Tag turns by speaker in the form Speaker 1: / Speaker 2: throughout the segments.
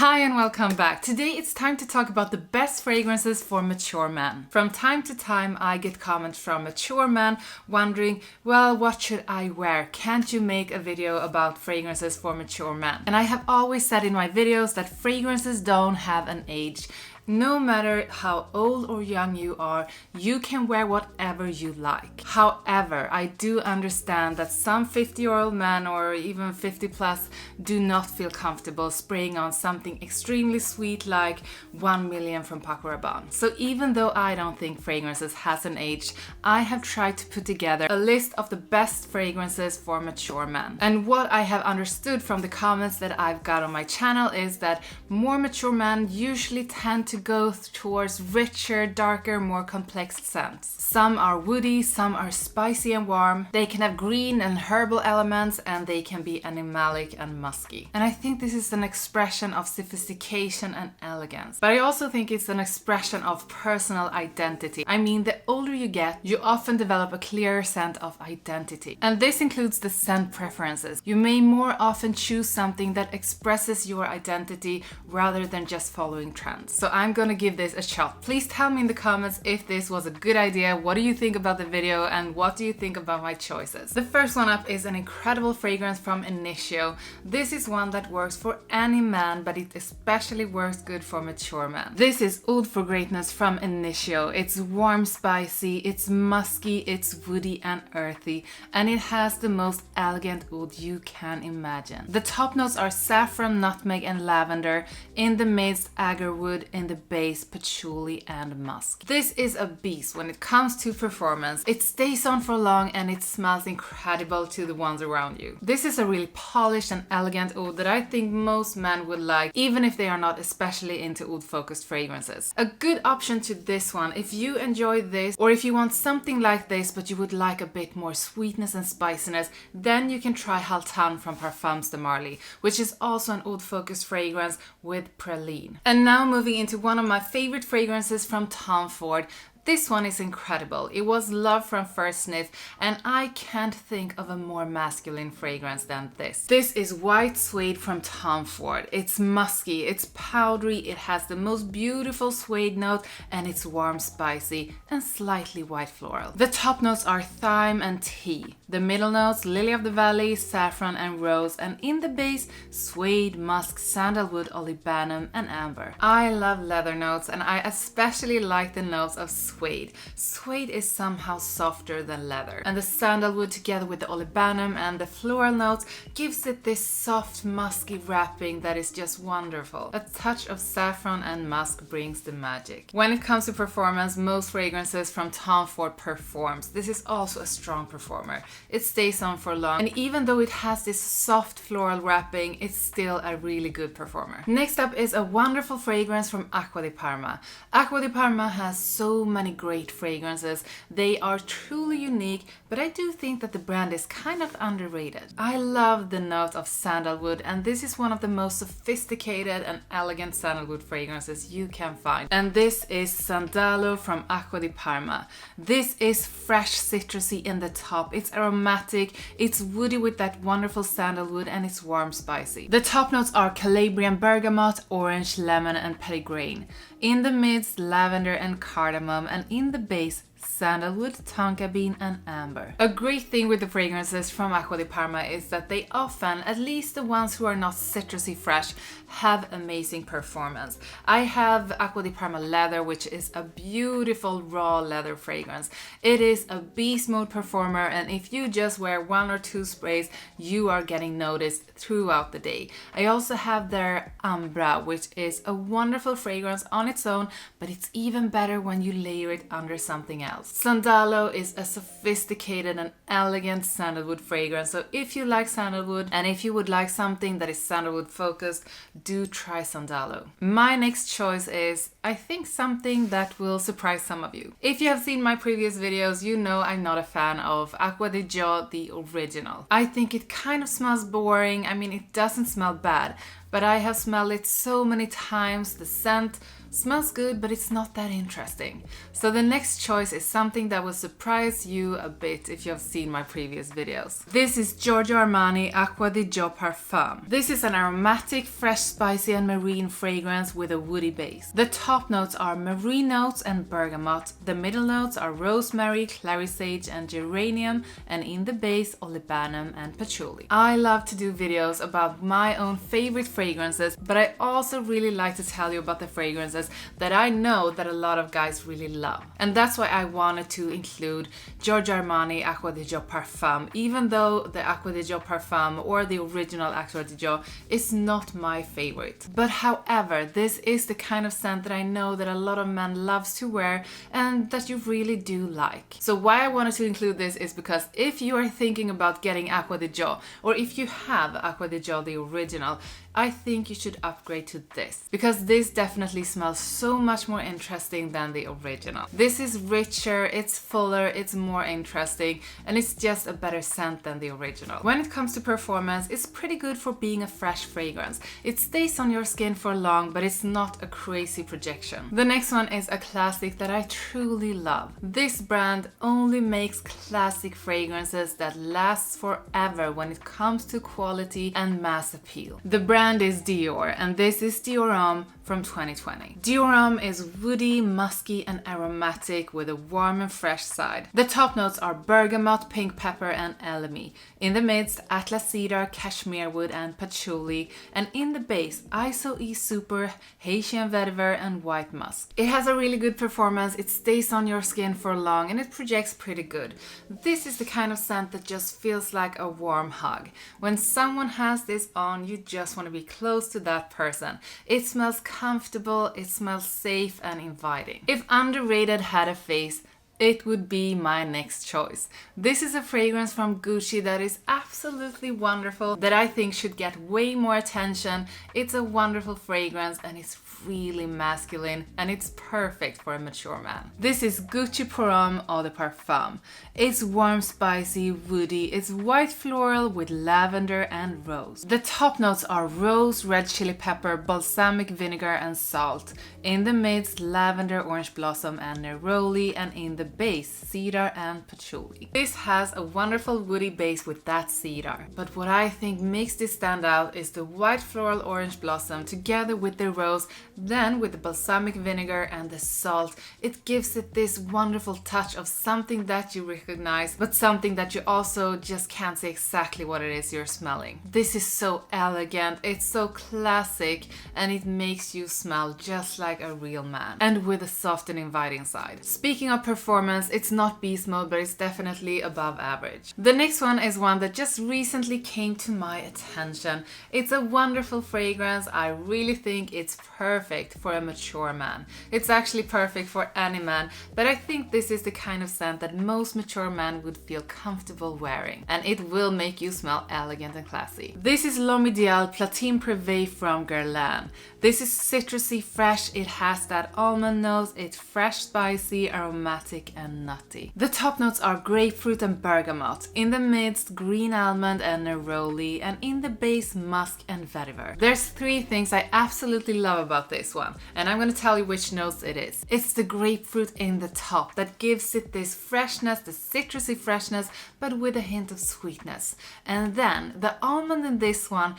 Speaker 1: Hi and welcome back. Today it's time to talk about the best fragrances for mature men. From time to time I get comments from mature men wondering, well, what should I wear? Can't you make a video about fragrances for mature men? And I have always said in my videos that fragrances don't have an age. No matter how old or young you are, you can wear whatever you like. However, I do understand that some 50-year-old men or even 50 plus do not feel comfortable spraying on something extremely sweet like 1 million from Paco Rabanne. So even though I don't think fragrances has an age, I have tried to put together a list of the best fragrances for mature men. And what I have understood from the comments that I've got on my channel is that more mature men usually tend to go towards richer, darker, more complex scents. Some are woody, some are spicy and warm. They can have green and herbal elements, and they can be animalic and musky. And I think this is an expression of sophistication and elegance. But I also think it's an expression of personal identity. I mean, the older you get, you often develop a clearer sense of identity. And this includes the scent preferences. You may more often choose something that expresses your identity rather than just following trends. So I'm gonna give this a shot. Please tell me in the comments if this was a good idea. What do you think about the video and what do you think about my choices? The first one up is an incredible fragrance from Initio. This is one that works for any man, but it especially works good for mature men. This is Oud for Greatness from Initio. It's warm, spicy, it's musky, it's woody and earthy, and it has the most elegant oud you can imagine. The top notes are saffron, nutmeg and lavender. In the midst, agarwood. In the base, patchouli and musk. This is a beast when it comes to performance. It stays on for long and it smells incredible to the ones around you. This is a really polished and elegant oud that I think most men would like, even if they are not especially into oud focused fragrances. A good option to this one, if you enjoy this or if you want something like this but you would like a bit more sweetness and spiciness, then you can try Haltan from Parfums de Marly, which is also an oud focused fragrance with praline. And now moving into one of my favorite fragrances from Tom Ford. This one is incredible. It was love from first sniff, and I can't think of a more masculine fragrance than this. This is White Suede from Tom Ford. It's musky, it's powdery, it has the most beautiful suede note, and it's warm, spicy, and slightly white floral. The top notes are thyme and tea. The middle notes, lily of the valley, saffron and rose, and in the base, suede, musk, sandalwood, olibanum, and amber. I love leather notes, and I especially like the notes of suede. Suede is somehow softer than leather, and the sandalwood together with the olibanum and the floral notes gives it this soft musky wrapping that is just wonderful. A touch of saffron and musk brings the magic. When it comes to performance, most fragrances from Tom Ford performs. This is also a strong performer. It stays on for long, and even though it has this soft floral wrapping, it's still a really good performer. Next up is a wonderful fragrance from Aqua di Parma. Aqua di Parma has so many great fragrances. They are truly unique, but I do think that the brand is kind of underrated. I love the note of sandalwood, and this is one of the most sophisticated and elegant sandalwood fragrances you can find. And this is Sandalo from Aqua di Parma. This is fresh citrusy in the top. It's aromatic, it's woody with that wonderful sandalwood, and it's warm, spicy. The top notes are Calabrian bergamot, orange, lemon, and petitgrain. In the midst, lavender and cardamom, and in the base, sandalwood, tonka bean and amber. A great thing with the fragrances from Aqua di Parma is that they often, at least the ones who are not citrusy fresh, have amazing performance. I have Aqua di Parma leather, which is a beautiful raw leather fragrance. It is a beast mode performer, and if you just wear 1 or 2 sprays, you are getting noticed throughout the day. I also have their Ambra, which is a wonderful fragrance on its own, but it's even better when you layer it under something else. Sandalo is a sophisticated and elegant sandalwood fragrance, so if you like sandalwood and if you would like something that is sandalwood focused, do try Sandalo. My next choice is, I think, something that will surprise some of you. If you have seen my previous videos, you know I'm not a fan of Acqua di Gio, the original. I think it kind of smells boring. I mean, it doesn't smell bad, but I have smelled it so many times. The scent Smells good, but it's not that interesting. So the next choice is something that will surprise you a bit if you have seen my previous videos. This is Giorgio Armani Aqua di Parfum. This is an aromatic, fresh, spicy and marine fragrance with a woody base. The top notes are marine notes and bergamot. The middle notes are rosemary, clary sage and geranium, and in the base olibanum and patchouli. I love to do videos about my own favorite fragrances, but I also really like to tell you about the fragrances that I know that a lot of guys really love. And that's why I wanted to include Giorgio Armani Aqua di Parfum, even though the Aqua di Parfum or the original Aqua di is not my favorite. But however, this is the kind of scent that I know that a lot of men loves to wear and that you really do like. So why I wanted to include this is because if you are thinking about getting Aqua di or if you have Aqua di the original, I think you should upgrade to this, because this definitely smells so much more interesting than the original. This is richer, it's fuller, it's more interesting, and it's just a better scent than the original. When it comes to performance, it's pretty good for being a fresh fragrance. It stays on your skin for long, but it's not a crazy projection. The next one is a classic that I truly love. This brand only makes classic fragrances that last forever when it comes to quality and mass appeal. The brand is Dior, and this is Dior Homme from 2020. Dior Homme is woody, musky and aromatic with a warm and fresh side. The top notes are bergamot, pink pepper and elemi. In the midst, atlas cedar, cashmere wood and patchouli, and in the base, iso-e super, Haitian vetiver and white musk. It has a really good performance, it stays on your skin for long and it projects pretty good. This is the kind of scent that just feels like a warm hug. When someone has this on, you just want to be close to that person. It smells comfortable, it smells safe and inviting. If underrated had a face, it would be my next choice. This is a fragrance from Gucci that is absolutely wonderful, that I think should get way more attention. It's a wonderful fragrance and it's really masculine and it's perfect for a mature man. This is Gucci Pour Homme Eau de Parfum. It's warm, spicy, woody. It's white floral with lavender and rose. The top notes are rose, red chili pepper, balsamic vinegar and salt. In the midst, lavender, orange blossom and neroli, and in the base, cedar and patchouli. This has a wonderful woody base with that cedar. But what I think makes this stand out is the white floral orange blossom together with the rose, then with the balsamic vinegar and the salt. It gives it this wonderful touch of something that you recognize, but something that you also just can't say exactly what it is you're smelling. This is so elegant, it's so classic, and it makes you smell just like a real man, and with a soft and inviting side. Speaking of performance, it's not beast mode, but it's definitely above average. The next one is one that just recently came to my attention. It's a wonderful fragrance. I really think it's perfect for a mature man. It's actually perfect for any man, but I think this is the kind of scent that most mature men would feel comfortable wearing, and it will make you smell elegant and classy. This is L'Homme Ideal Platine Prive from Guerlain. This is citrusy, fresh, it has that almond note, it's fresh, spicy, aromatic and nutty. The top notes are grapefruit and bergamot. In the midst, green almond and neroli, and in the base, musk and vetiver. There's three things I absolutely love about this one, and I'm going to tell you which notes it is. It's the grapefruit in the top that gives it this freshness, the citrusy freshness, but with a hint of sweetness. And then the almond in this one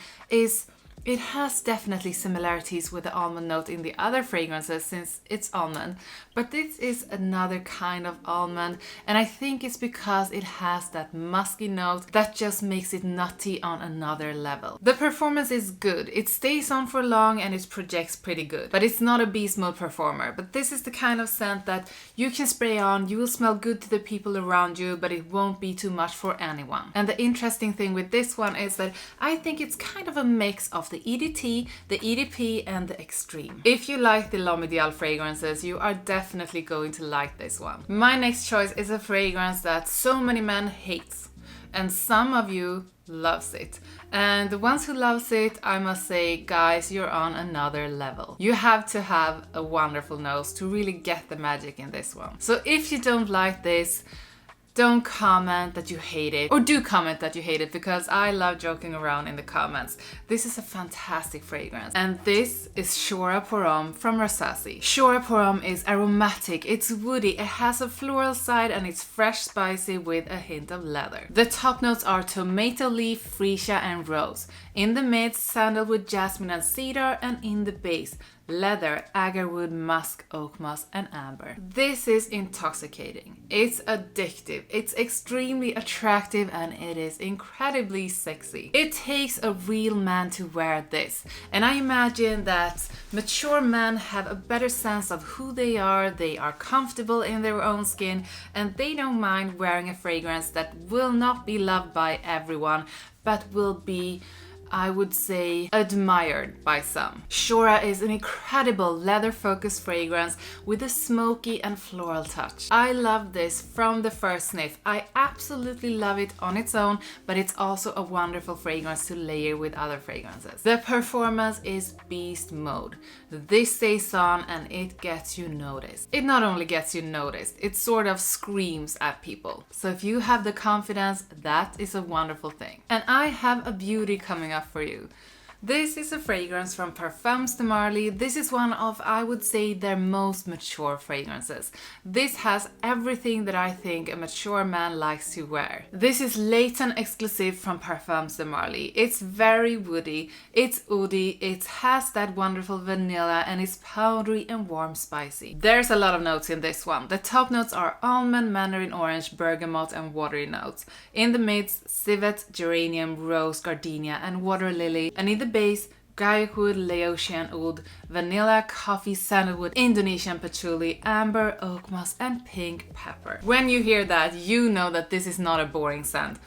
Speaker 1: it has definitely similarities with the almond note in the other fragrances since it's almond, but this is another kind of almond, and I think it's because it has that musky note that just makes it nutty on another level. The performance is good, it stays on for long and it projects pretty good, but it's not a beast mode performer. But this is the kind of scent that you can spray on, you will smell good to the people around you, but it won't be too much for anyone. And the interesting thing with this one is that I think it's kind of a mix of the EDT, the EDP and the Extreme. If you like the L'Homme Ideal fragrances, you are definitely going to like this one. My next choice is a fragrance that so many men hate, and some of you loves it. And the ones who loves it, I must say, guys, you're on another level. You have to have a wonderful nose to really get the magic in this one. So if you don't like this, don't comment that you hate it, or do comment that you hate it, because I love joking around in the comments. This is a fantastic fragrance, and this is Shuhrah pour Homme from Rasasi. Shuhrah pour Homme is aromatic, it's woody, it has a floral side, and it's fresh spicy with a hint of leather. The top notes are tomato leaf, freesia, and rose. In the midst, sandalwood, jasmine, and cedar, and in the base, leather, agarwood, musk, oak moss, and amber. This is intoxicating. It's addictive. It's extremely attractive, and it is incredibly sexy. It takes a real man to wear this, and I imagine that mature men have a better sense of who they are comfortable in their own skin, and they don't mind wearing a fragrance that will not be loved by everyone, but will be, I would say, admired by some. Shuhrah is an incredible leather-focused fragrance with a smoky and floral touch. I love this from the first sniff. I absolutely love it on its own, but it's also a wonderful fragrance to layer with other fragrances. The performance is beast mode. This stays on and it gets you noticed. It not only gets you noticed, it sort of screams at people. So if you have the confidence, that is a wonderful thing. And I have a beauty coming up for you. This is a fragrance from Parfums de Marly. This is one of, I would say, their most mature fragrances. This has everything that I think a mature man likes to wear. This is Layton Exclusif from Parfums de Marly. It's very woody, it's oody, it has that wonderful vanilla, and it's powdery and warm spicy. There's a lot of notes in this one. The top notes are almond, mandarin orange, bergamot, and watery notes. In the midst, civet, geranium, rose, gardenia, and water lily, and in the base, Gaiawood, Laotian oud, vanilla, coffee, sandalwood, Indonesian patchouli, amber, oak moss, and pink pepper. When you hear that, you know that this is not a boring scent.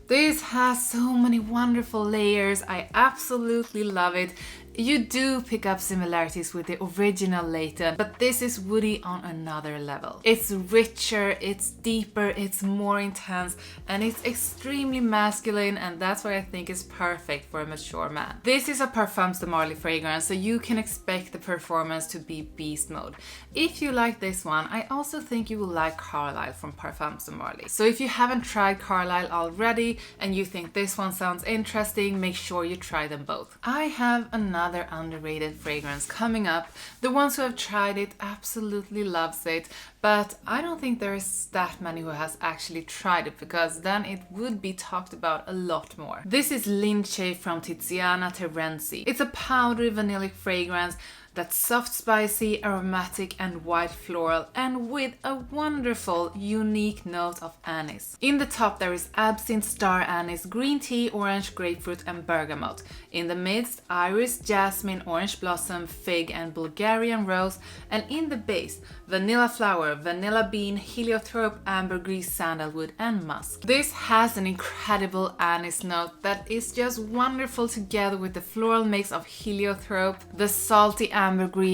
Speaker 1: This has so many wonderful layers. I absolutely love it. You do pick up similarities with the original Layton, but this is woody on another level. It's richer, it's deeper, it's more intense, and it's extremely masculine, and that's why I think it's perfect for a mature man. This is a Parfums de Marly fragrance, so you can expect the performance to be beast mode. If you like this one, I also think you will like Carlisle from Parfums de Marly. So if you haven't tried Carlisle already and you think this one sounds interesting, make sure you try them both. I have another underrated fragrance coming up. The ones who have tried it absolutely loves it, but I don't think there is that many who has actually tried it, because then it would be talked about a lot more. This is Lince from Tiziana Terenzi. It's a powdery vanillic fragrance that's soft, spicy, aromatic, and white floral, and with a wonderful, unique note of anise. In the top there is absinthe, star anise, green tea, orange, grapefruit, and bergamot. In the midst, iris, jasmine, orange blossom, fig, and Bulgarian rose, and in the base, vanilla flower, vanilla bean, heliotrope, ambergris, sandalwood, and musk. This has an incredible anise note that is just wonderful together with the floral mix of heliotrope, the salty ambergris,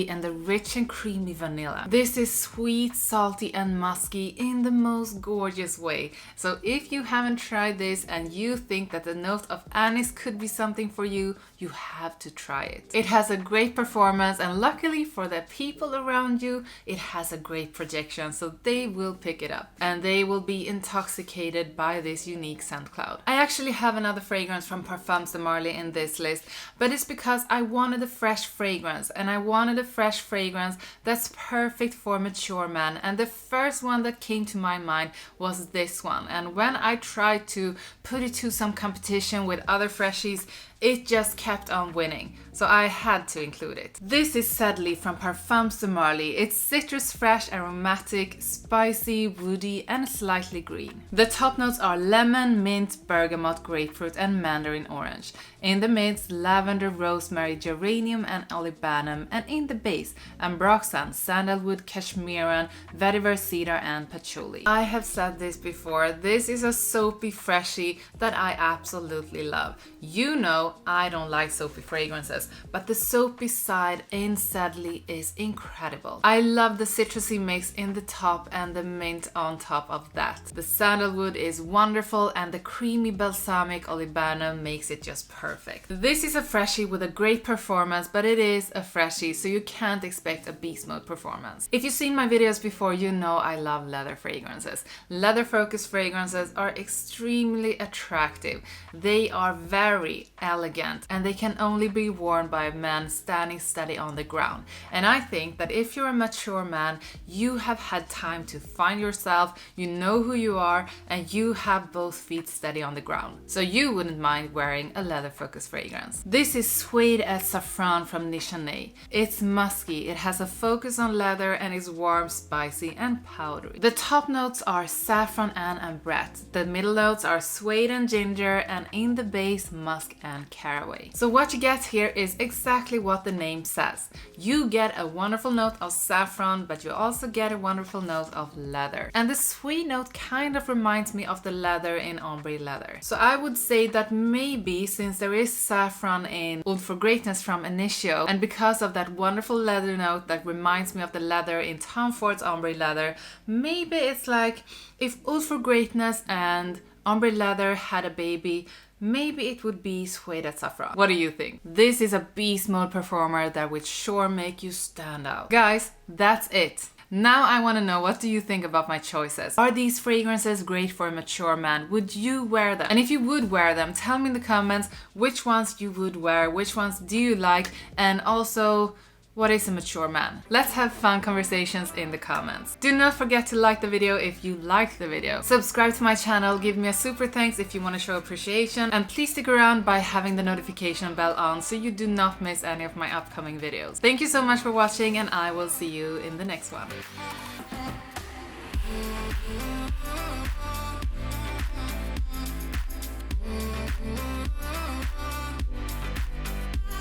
Speaker 1: and the rich and creamy vanilla. This is sweet, salty, and musky in the most gorgeous way. So if you haven't tried this and you think that the note of anise could be something for you, you have to try it. It has a great performance, and luckily for the people around you, it has a great projection, so they will pick it up and they will be intoxicated by this unique scent cloud. I actually have another fragrance from Parfums de Marly in this list, but it's because I wanted a fresh fragrance, and I wanted a fresh fragrance that's perfect for mature men, and the first one that came to my mind was this one. And when I tried to put it to some competition with other freshies, it just kept on winning, so I had to include it. This is Sadly from Parfums de Marly. It's citrus, fresh, aromatic, spicy, woody, and slightly green. The top notes are lemon, mint, bergamot, grapefruit, and mandarin orange. In the midst, lavender, rosemary, geranium, and olibanum, and in the base, ambroxan, sandalwood, cashmeran, vetiver, cedar, and patchouli. I have said this before, this is a soapy freshie that I absolutely love. You know know I don't like soapy fragrances, but the soapy side in Sandalo is incredible. I love the citrusy mix in the top and the mint on top of that. The sandalwood is wonderful and the creamy balsamic olivana makes it just perfect. This is a freshie with a great performance, but it is a freshie, so you can't expect a beast mode performance. If you've seen my videos before, you know I love leather fragrances. Leather focused fragrances are extremely attractive. They are very elegant and they can only be worn by a man standing steady on the ground. And I think that if you're a mature man, you have had time to find yourself, you know who you are, and you have both feet steady on the ground. So you wouldn't mind wearing a leather focused fragrance. This is Suede at Safran from Nichane. It's musky, it has a focus on leather and is warm, spicy and powdery. The top notes are saffron and ambrette. The middle notes are suede and ginger, and in the base musk and caraway. So what you get here is exactly what the name says. You get a wonderful note of saffron, but you also get a wonderful note of leather. And the sweet note kind of reminds me of the leather in ombre leather. So I would say that maybe since there is saffron in Oud for Greatness from Initio, and because of that wonderful leather note that reminds me of the leather in Tom Ford's ombre leather, maybe it's like if Oud for Greatness and ombre leather had a baby, maybe it would be Suede at Safran. What do you think? This is a beast mode performer that would sure make you stand out. Guys, that's it. Now I want to know, what do you think about my choices? Are these fragrances great for a mature man? Would you wear them? And if you would wear them, tell me in the comments which ones you would wear, which ones do you like, and also, what is a mature man? Let's have fun conversations in the comments. Do not forget to like the video if you liked the video. Subscribe to my channel, give me a super thanks if you want to show appreciation, and please stick around by having the notification bell on so you do not miss any of my upcoming videos. Thank you so much for watching, and I will see you in the next one.